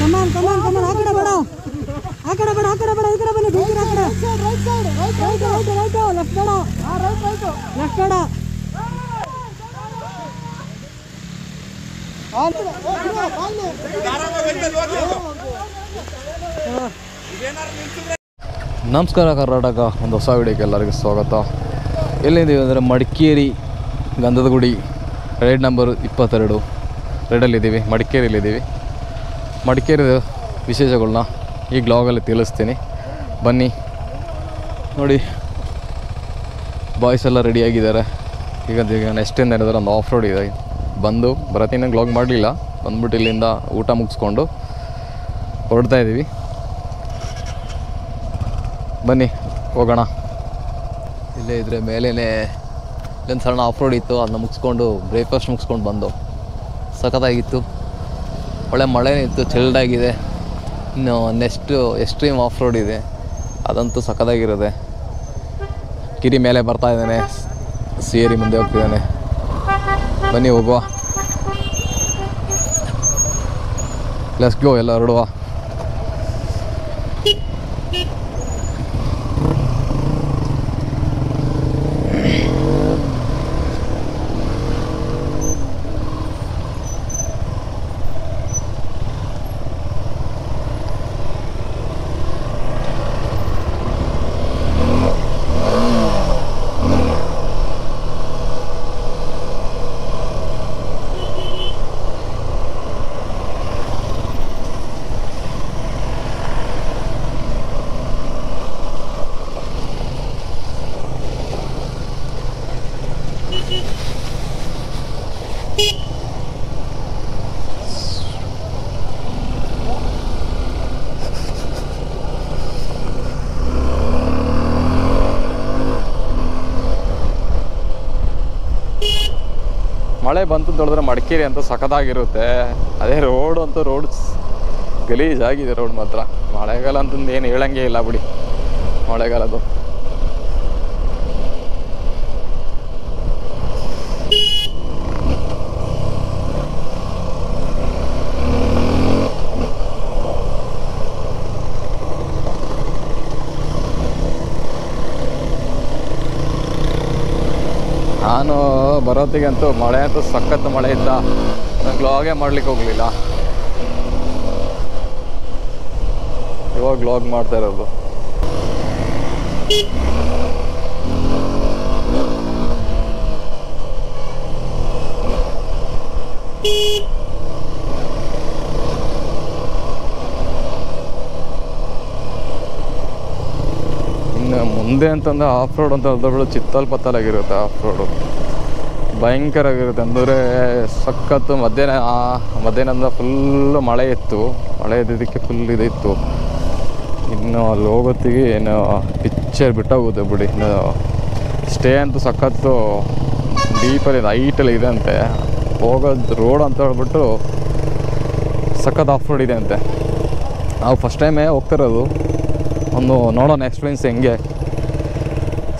ಕಮಾನ್ ಕಮಾನ್ ಕಮಾನ್ ಆ ಕಡೆ ಬೇಡ ಆ ಕಡೆ ಬೇಡ ಆ ಕಡೆ ಬೇಡ ಈ ಕಡೆ ಬನ್ನಿ ದುಂಕಿರ ಆ ಕಡೆ ರೈಟ್ ಲೆಫ್ಟ್ ಬೇಡ ಲೆಫ್ಟ್ ಬೇಡ ನಮಸ್ಕಾರ ಕರ್ನಾಟಕ, ಒಂದು ಹೊಸ ವಿಡಿಯೋಕ್ಕೆ ಎಲ್ಲರಿಗೂ ಸ್ವಾಗತ. ಎಲ್ಲಿದ್ದೀವಿ ಅಂದರೆ ಮಡಿಕೇರಿ ಗಂಧದ ಗುಡಿ ರೈಡ್ ನಂಬರ್ 22 ರೈಡಲ್ಲಿದ್ದೀವಿ. ಮಡಿಕೇರಿಯಲ್ಲಿದ್ದೀವಿ. ಮಡಿಕೇರಿ ವಿಶೇಷಗಳನ್ನ ಈ ಬ್ಲಾಗಲ್ಲಿ ತಿಳಿಸ್ತೀನಿ, ಬನ್ನಿ ನೋಡಿ. ಬಾಯ್ಸ್ ಎಲ್ಲ ರೆಡಿಯಾಗಿದ್ದಾರೆ. ಈಗ ನೆಕ್ಸ್ಟಿಂದ ಏನಿದ್ದಾರೆ ಒಂದು ಆಫ್ ರೋಡ್ ಇದೆ. ಬಂದು ಬರತ್ತಿನ ಬ್ಲಾಗ್ ಮಾಡಲಿಲ್ಲ, ಬಂದ್ಬಿಟ್ಟು ಇಲ್ಲಿಂದ ಊಟ ಮುಗಿಸ್ಕೊಂಡು ಹೊರಡ್ತಾ ಇದ್ದೀವಿ. ಬನ್ನಿ ಹೋಗೋಣ. ಇಲ್ಲೇ ಇದ್ದರೆ ಮೇಲೇ ಇಲ್ಲೊಂದು ಸಣ್ಣ ಆಫ್ ರೋಡ್ ಇತ್ತು, ಅದನ್ನ ಮುಗಿಸ್ಕೊಂಡು ಬ್ರೇಕ್ಫಾಸ್ಟ್ ಮುಗಿಸ್ಕೊಂಡು ಬಂದು ಸಖತ್ತಾಗಿತ್ತು. ಒಳ್ಳೆ ಮಳೆನೇ ಇತ್ತು, ಚಿಲ್ಡಾಗಿದೆ. ಇನ್ನು ನೆಕ್ಸ್ಟು ಎಕ್ಸ್ಟ್ರೀಮ್ ಆಫ್ ರೋಡ್ ಇದೆ, ಅದಂತೂ ಸಖತ್ತಾಗಿರುತ್ತೆ. ಕಿರಿ ಮೇಲೆ ಬರ್ತಾ ಇದ್ದಾನೆ, ಸೇರಿ ಮುಂದೆ ಹೋಗ್ತಿದ್ದಾನೆ. ಬನ್ನಿ ಹೋಗುವ, ಲೆಟ್ಸ್ ಗೋ, ಎಲ್ಲ ಹೊರಡುವ. ಮಳೆ ಬಂತು ಅಂತ ಹೇಳಿದ್ರೆ ಮಡಿಕೇರಿ ಅಂತೂ ಸಖತ್ತಾಗಿರುತ್ತೆ. ಅದೇ ರೋಡ್ ಅಂತೂ ಗಲೀಜಾಗಿದೆ ರೋಡ್ ಮಾತ್ರ. ಮಳೆಗಾಲ ಅಂತಂದು ಏನು ಹೇಳಂಗೆ ಇಲ್ಲ ಬಿಡಿ, ಮಳೆಗಾಲದ್ದು. ನಾನು ಬರೋತ್ತಿಗಂತೂ ಮಳೆ ಅಂತೂ ಸಖತ್ ಮಳೆ ಇದ್ದ, ನಾನು ವ್ಲಾಗೇ ಮಾಡ್ಲಿಕ್ಕೆ ಹೋಗಲಿಲ್ಲ. ಇವಾಗ ವ್ಲಾಗ್ ಮಾಡ್ತಾ ಇರೋದು. ಮುಂದೆ ಅಂತಂದರೆ ಆಫ್ ರೋಡ್ ಅಂತ ಹೇಳಿದ್ರೆ ಚಿತ್ತಲ್ ಪತ್ತಲಾಗಿರುತ್ತೆ. ಆಫ್ ರೋಡು ಭಯಂಕರ ಆಗಿರುತ್ತೆ, ಅಂದರೆ ಸಖತ್ತು. ಮಧ್ಯಾಹ್ನದಿಂದ ಫುಲ್ಲು ಮಳೆ ಇತ್ತು. ಮಳೆ ಇದ್ದಿದ್ದಕ್ಕೆ ಫುಲ್ ಇದಿತ್ತು. ಇನ್ನು ಅಲ್ಲಿ ಹೋಗೋತ್ತಿಗೆ ಏನು ಪಿಕ್ಚರ್ ಬಿಟ್ಟೋಗುತ್ತೆ ಬಿಡಿ. ಇನ್ನು ಸ್ಟೇ ಅಂತೂ ಸಖತ್ತು ಡೀಪಲ್ಲಿ ಹೈಟಲ್ಲಿ ಇದೆ ಅಂತೆ. ಹೋಗೋದು ರೋಡ್ ಅಂತ ಹೇಳ್ಬಿಟ್ಟು ಸಖತ್ ಆಫ್ ರೋಡ್ ಇದೆ ಅಂತೆ. ನಾವು ಫಸ್ಟ್ ಟೈಮೇ ಹೋಗ್ತಿರೋದು. ಒಂದು ನೋಡೋಣ ಎಕ್ಸ್ಪೀರಿಯನ್ಸ್ ಹೆಂಗೆ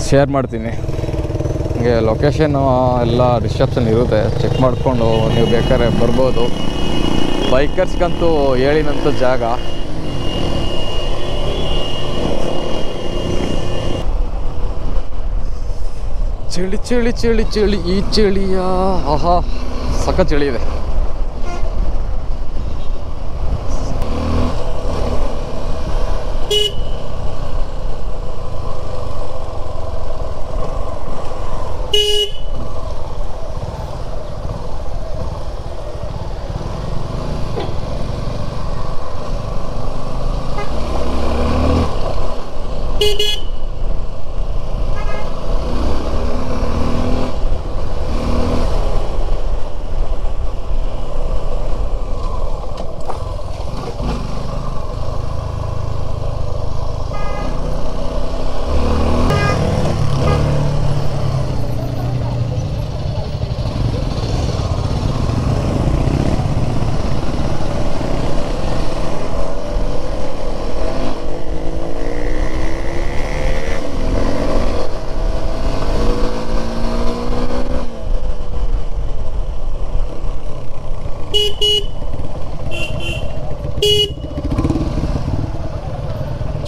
ಶೇರ್ ಮಾಡ್ತೀನಿ. ಹಂಗೆ ಲೊಕೇಶನ್ನು ಎಲ್ಲ ಡಿಸ್ಕ್ರಿಪ್ಷನ್ ಇರುತ್ತೆ, ಚೆಕ್ ಮಾಡಿಕೊಂಡು ನೀವು ಬೇಕಾದ್ರೆ ಬರ್ಬೋದು. ಬೈಕರ್ಸ್ಗಂತೂ ಹೇಳಿನಂಥ ಜಾಗ. ಚಳಿ ಚಳಿ ಚಳಿ ಚಳಿ ಈ ಚಳಿಯ ಆಹಾ ಸಖತ್ ಚಳಿ ಇದೆ.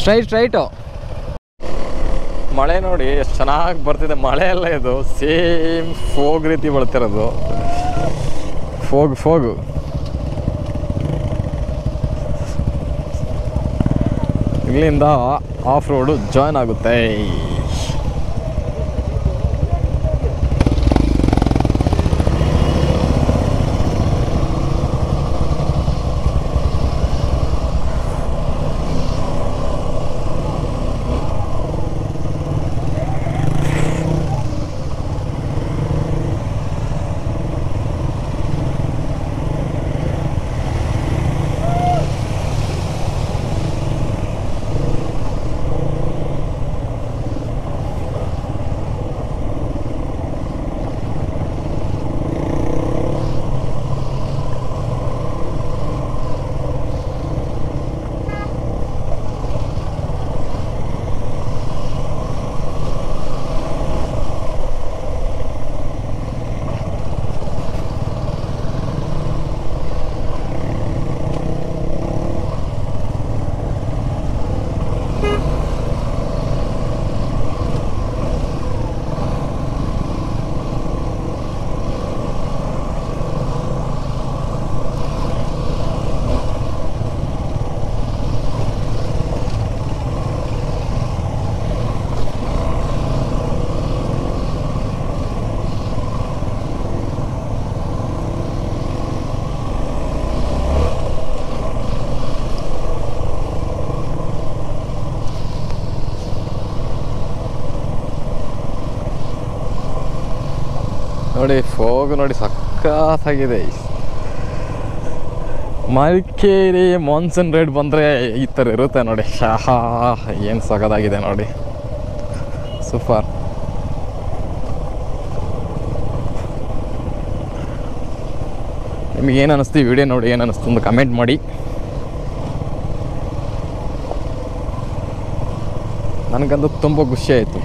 ಸ್ಟ್ರೈಟು. ಮಳೆ ನೋಡಿ ಎಷ್ಟು ಚೆನ್ನಾಗಿ ಬರ್ತಿದೆ. ಮಳೆ ಎಲ್ಲ ಇದು ಸೇಮ್ ಫೋಗ್ ರೀತಿ ಬರ್ತಿರೋದು. ಫೋಗು ಇಲ್ಲಿಂದ ಆಫ್ ರೋಡು ಜಾಯ್ನ್ ಆಗುತ್ತೆ. ನೋಡಿ ಫೋಗ್ ನೋಡಿ ಸಖತ್ತಾಗಿದೆ. ಮಡಿಕೇರಿ ಮಾನ್ಸೂನ್ ರೈಡ್ ಬಂದರೆ ಈ ಥರ ಇರುತ್ತೆ ನೋಡಿ. ಏನು ಸಖತ್ತಾಗಿದೆ ನೋಡಿ, ಸೂಪರ್. ನಿಮಗೇನು ಅನ್ನಿಸ್ತು ಈ ವಿಡಿಯೋ ನೋಡಿ, ಏನು ಅನ್ನಿಸ್ತು ಒಂದು ಕಮೆಂಟ್ ಮಾಡಿ. ನನಗಂತೂ ತುಂಬ ಖುಷಿ ಆಯಿತು.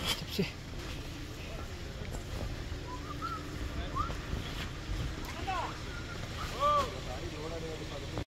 ಚಿಪ್ಸಿ